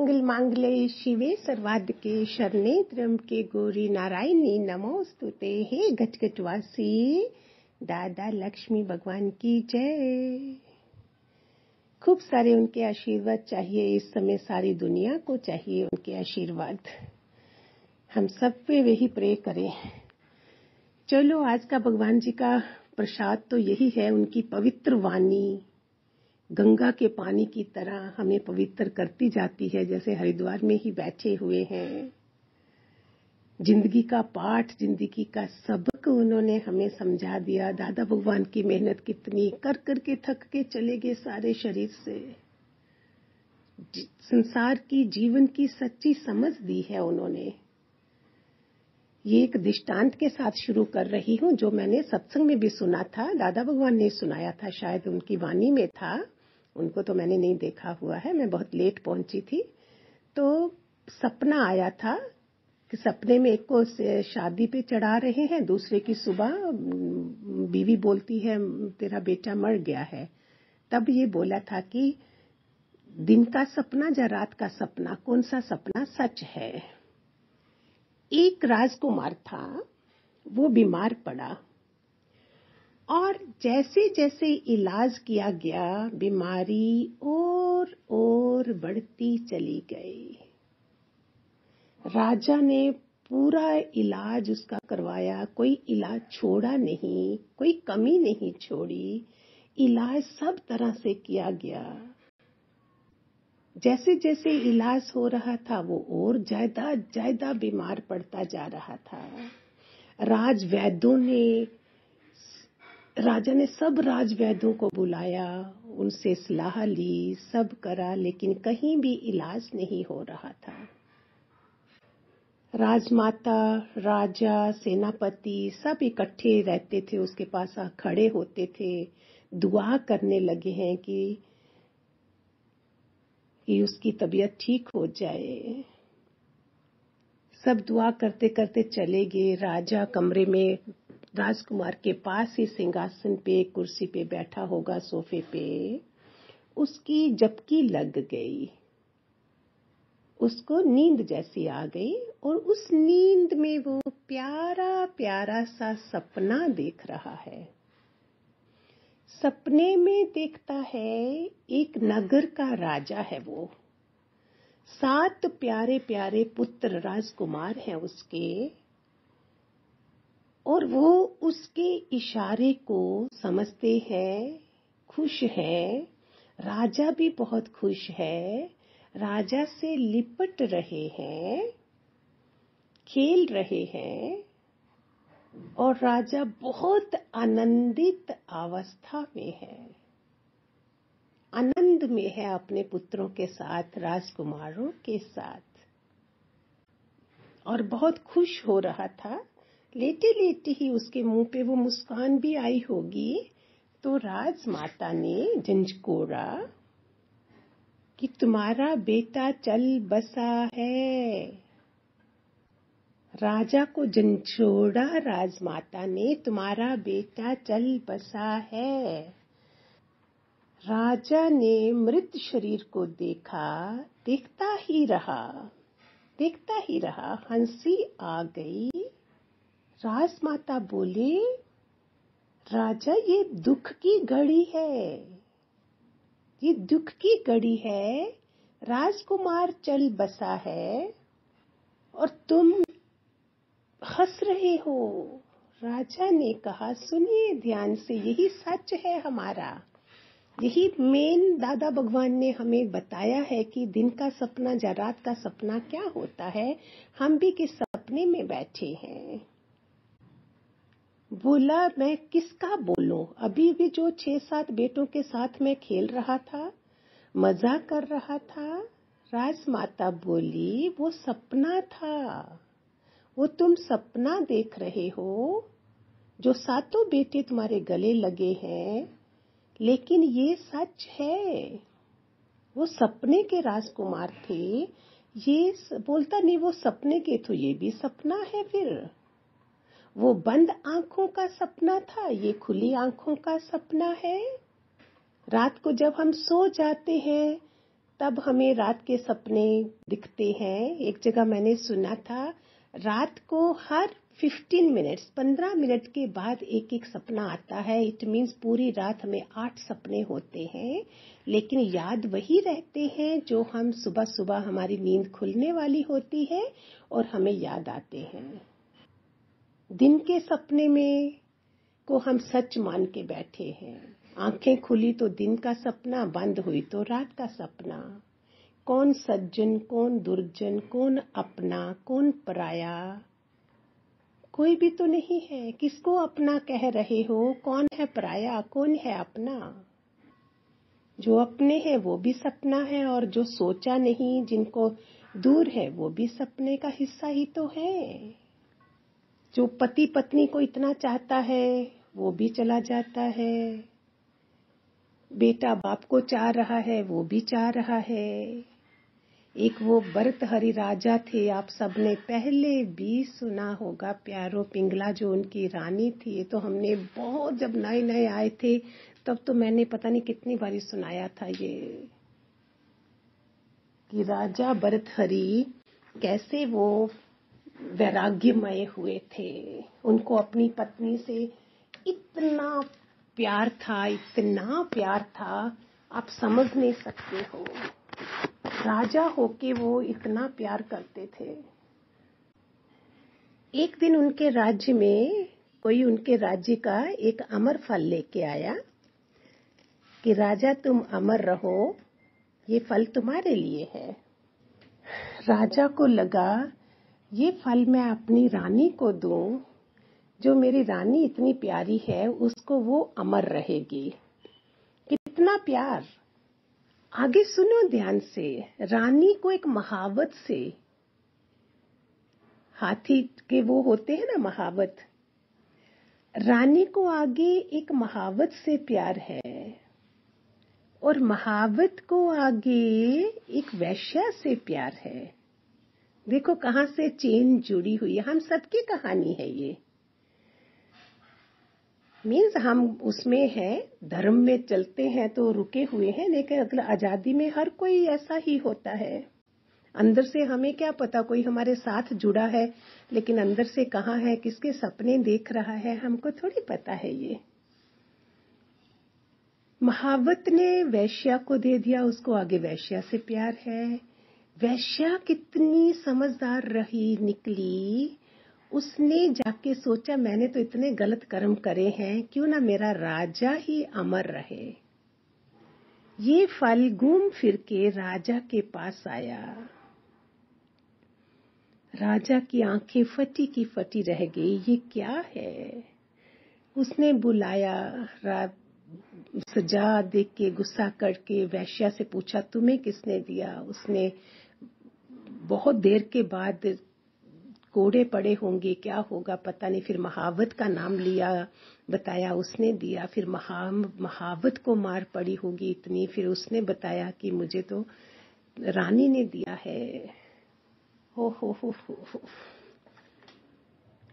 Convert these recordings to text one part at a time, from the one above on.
सर्वमंगल मांगल्ये शिवे सर्वार्थिके शरणे त्र्यंबके गौरी नारायणी नमोस्तुते। हे घटघटवासी दादा लक्ष्मी भगवान की जय। खूब सारे उनके आशीर्वाद चाहिए इस समय, सारी दुनिया को चाहिए उनके आशीर्वाद। हम सब पे वही प्रे करें। चलो, आज का भगवान जी का प्रसाद तो यही है, उनकी पवित्र वाणी गंगा के पानी की तरह हमें पवित्र करती जाती है, जैसे हरिद्वार में ही बैठे हुए हैं। जिंदगी का पाठ, जिंदगी का सबक उन्होंने हमें समझा दिया। दादा भगवान की मेहनत कितनी, कर करके थक के चले गए सारे शरीर से। संसार की, जीवन की सच्ची समझ दी है उन्होंने। ये एक दृष्टांत के साथ शुरू कर रही हूँ, जो मैंने सत्संग में भी सुना था। दादा भगवान ने सुनाया था, शायद उनकी वाणी में था। उनको तो मैंने नहीं देखा हुआ है, मैं बहुत लेट पहुंची थी। तो सपना आया था कि सपने में एक को शादी पे चढ़ा रहे हैं, दूसरे की सुबह बीवी बोलती है तेरा बेटा मर गया है। तब ये बोला था कि दिन का सपना या रात का सपना, कौन सा सपना सच है। एक राजकुमार था, वो बीमार पड़ा और जैसे जैसे इलाज किया गया, बीमारी और बढ़ती चली गई। राजा ने पूरा इलाज उसका करवाया, कोई इलाज छोड़ा नहीं, कोई कमी नहीं छोड़ी। इलाज सब तरह से किया गया। जैसे जैसे इलाज हो रहा था, वो और ज्यादा बीमार पड़ता जा रहा था। राजा ने सब राजवैद्यों को बुलाया, उनसे सलाह ली, सब करा, लेकिन कहीं भी इलाज नहीं हो रहा था। राजमाता, राजा, सेनापति सब इकट्ठे रहते थे, उसके पास खड़े होते थे, दुआ करने लगे हैं कि उसकी तबीयत ठीक हो जाए। सब दुआ करते करते चले गए। राजा कमरे में राजकुमार के पास ही सिंहासन पे, कुर्सी पे बैठा होगा, सोफे पे। उसकी झपकी लग गई, उसको नींद जैसी आ गई और उस नींद में वो प्यारा प्यारा सा सपना देख रहा है। सपने में देखता है एक नगर का राजा है वो। 7 प्यारे प्यारे पुत्र राजकुमार हैं उसके, और वो उसके इशारे को समझते हैं, खुश है। राजा भी बहुत खुश है, राजा से लिपट रहे हैं, खेल रहे हैं, और राजा बहुत आनंदित अवस्था में है, आनंद में है अपने पुत्रों के साथ, राजकुमारों के साथ, और बहुत खुश हो रहा था। लेटे लेटे ही उसके मुंह पे वो मुस्कान भी आई होगी। तो राजमाता ने झंझकोड़ा कि तुम्हारा बेटा चल बसा है। राजा को झंझोड़ा राजमाता ने, तुम्हारा बेटा चल बसा है। राजा ने मृत शरीर को देखा, देखता ही रहा, हंसी आ गई। राजमाता बोली, राजा ये दुख की घड़ी है, ये दुख की घड़ी है। राजकुमार चल बसा है और तुम हंस रहे हो। राजा ने कहा, सुनिए ध्यान से, यही सच है हमारा। यही मेन दादा भगवान ने हमें बताया है कि दिन का सपना या रात का सपना क्या होता है। हम भी किस सपने में बैठे हैं। बोला, मैं किसका बोलूं? अभी भी जो 6-7 बेटों के साथ में खेल रहा था, मजा कर रहा था। राजमाता बोली, वो सपना था, वो तुम सपना देख रहे हो। जो 7 बेटे तुम्हारे गले लगे हैं, लेकिन ये सच है। वो सपने के राजकुमार थे। ये बोलता नहीं वो सपने के, तो ये भी सपना है। फिर वो बंद आंखों का सपना था, ये खुली आंखों का सपना है। रात को जब हम सो जाते हैं तब हमें रात के सपने दिखते हैं। एक जगह मैंने सुना था, रात को हर 15 मिनट के बाद एक एक सपना आता है। इट मीन्स पूरी रात हमें 8 सपने होते हैं, लेकिन याद वही रहते हैं जो हम सुबह सुबह हमारी नींद खुलने वाली होती है और हमें याद आते हैं। दिन के सपने में को हम सच मान के बैठे हैं। आंखें खुली तो दिन का सपना, बंद हुई तो रात का सपना। कौन सज्जन, कौन दुर्जन, कौन अपना, कौन पराया, कोई भी तो नहीं है। किसको अपना कह रहे हो? कौन है पराया, कौन है अपना? जो अपने हैं वो भी सपना है, और जो सोचा नहीं, जिनको दूर है, वो भी सपने का हिस्सा ही तो है। जो पति पत्नी को इतना चाहता है वो भी चला जाता है। बेटा बाप को चाह रहा है, वो भी चाह रहा है। एक वो भर्तहरि राजा थे, आप सबने पहले भी सुना होगा, प्यारो पिंगला जो उनकी रानी थी। तो हमने बहुत, जब नए नए आए थे तब तो मैंने पता नहीं कितनी बारी सुनाया था ये, कि राजा भर्तहरि कैसे वो वैराग्यमय हुए थे। उनको अपनी पत्नी से इतना प्यार था, इतना प्यार था, आप समझ नहीं सकते हो। राजा होके वो इतना प्यार करते थे। एक दिन उनके राज्य में कोई उनके राज्य का एक अमर फल लेके आया कि राजा तुम अमर रहो, ये फल तुम्हारे लिए है। राजा को लगा ये फल मैं अपनी रानी को दूं, जो मेरी रानी इतनी प्यारी है, उसको वो अमर रहेगी। कितना प्यार! आगे सुनो ध्यान से। रानी को एक महावत से, हाथी के वो होते हैं ना महावत, रानी को आगे एक महावत से प्यार है, और महावत को आगे एक वैश्या से प्यार है। देखो कहां से चेन जुड़ी हुई है। हम सबकी कहानी है ये। मीन्स हम उसमें हैं, धर्म में चलते हैं तो रुके हुए हैं, लेकिन अगले आजादी में हर कोई ऐसा ही होता है। अंदर से हमें क्या पता, कोई हमारे साथ जुड़ा है, लेकिन अंदर से कहाँ है, किसके सपने देख रहा है, हमको थोड़ी पता है ये। महावत ने वैश्या को दे दिया, उसको आगे वैश्या से प्यार है। वैश्या कितनी समझदार रही, निकली, उसने जाके सोचा मैंने तो इतने गलत कर्म करे हैं, क्यों ना मेरा राजा ही अमर रहे। ये फल घूम फिर के राजा के पास आया। राजा की आंखें फटी की फटी रह गई, ये क्या है? उसने बुलाया, सजा देख के गुस्सा करके वैश्या से पूछा तुम्हें किसने दिया? उसने बहुत देर के बाद, कोड़े पड़े होंगे, क्या होगा पता नहीं, फिर महावत का नाम लिया, बताया उसने दिया। फिर महावत को मार पड़ी होगी इतनी, फिर उसने बताया कि मुझे तो रानी ने दिया है। हो।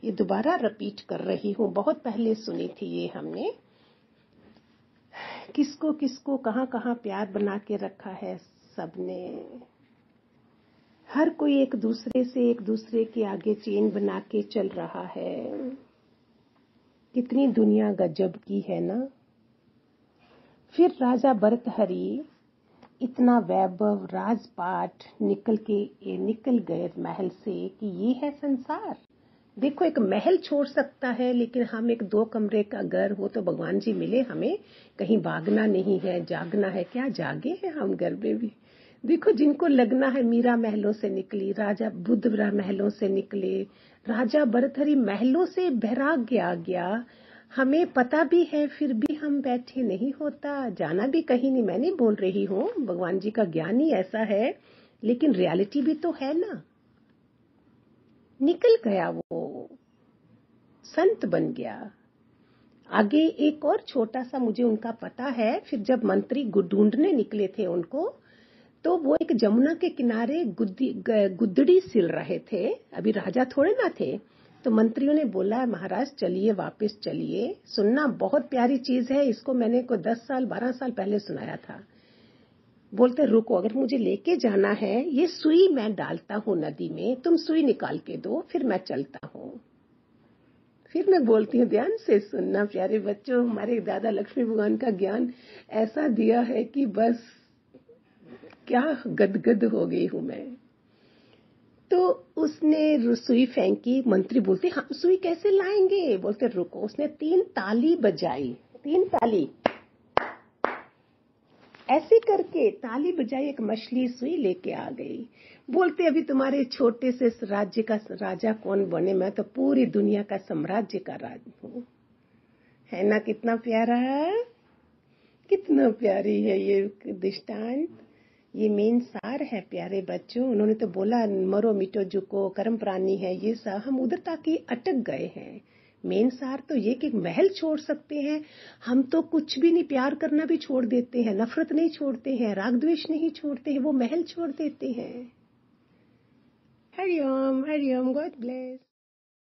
ये दोबारा रिपीट कर रही हूँ, बहुत पहले सुनी थी ये हमने। किसको किसको कहाँ कहाँ प्यार बना के रखा है सबने। हर कोई एक दूसरे से, एक दूसरे के आगे चेन बना के चल रहा है। कितनी दुनिया गजब की है ना। फिर राजा भर्तहरि इतना वैभव, राजपाट निकल गए महल से कि ये है संसार। देखो एक महल छोड़ सकता है, लेकिन हम एक 2 कमरे का घर हो तो भगवान जी मिले हमें, कहीं भागना नहीं है, जागना है। क्या जागे हैं हम घर में भी। देखो जिनको लगना है, मीरा महलों से निकली, राजा बुद्ध महलों से निकले, राजा भर्तहरि महलों से वैराग्य आ गया। हमें पता भी है, फिर भी हम बैठे नहीं होता, जाना भी कहीं नहीं। मैं नहीं बोल रही हूँ, भगवान जी का ज्ञान ही ऐसा है, लेकिन रियलिटी भी तो है ना। निकल गया, वो संत बन गया। आगे एक और छोटा सा मुझे उनका पता है। फिर जब मंत्री ढूंढने निकले थे उनको, तो वो एक जमुना के किनारे गुदड़ी सिल रहे थे। अभी राजा थोड़े ना थे, तो मंत्रियों ने बोला महाराज चलिए, वापस चलिए। सुनना बहुत प्यारी चीज है, इसको मैंने को 10 साल 12 साल पहले सुनाया था। बोलते रुको, अगर मुझे लेके जाना है, ये सुई मैं डालता हूँ नदी में, तुम सुई निकाल के दो, फिर मैं चलता हूँ। फिर मैं बोलती हूँ, ध्यान से सुनना प्यारे बच्चों, हमारे दादा लक्ष्मी भगवान का ज्ञान ऐसा दिया है कि बस क्या गदगद हो गई हूं मैं। तो उसने सुई फेंकी। मंत्री बोलते, हम सुई कैसे लाएंगे? बोलते रुको। उसने 3 ताली बजाई, 3 ताली ऐसे करके ताली बजाई, एक मछली सुई लेके आ गई। बोलते अभी तुम्हारे छोटे से राज्य का राजा कौन बने, मैं तो पूरी दुनिया का साम्राज्य का राज हूं। है ना कितना प्यारा, कितना प्यारी है ये दृष्टांत। ये मेन सार है प्यारे बच्चों। उन्होंने तो बोला मरो मिटो झुको, कर्म प्राणी है ये सब, हम उधर ताकि अटक गए हैं। मेन सार तो ये कि महल छोड़ सकते हैं हम, तो कुछ भी नहीं, प्यार करना भी छोड़ देते हैं, नफरत नहीं छोड़ते हैं, राग द्वेष नहीं छोड़ते हैं, वो महल छोड़ देते हैं। Hariom Hariom, God bless.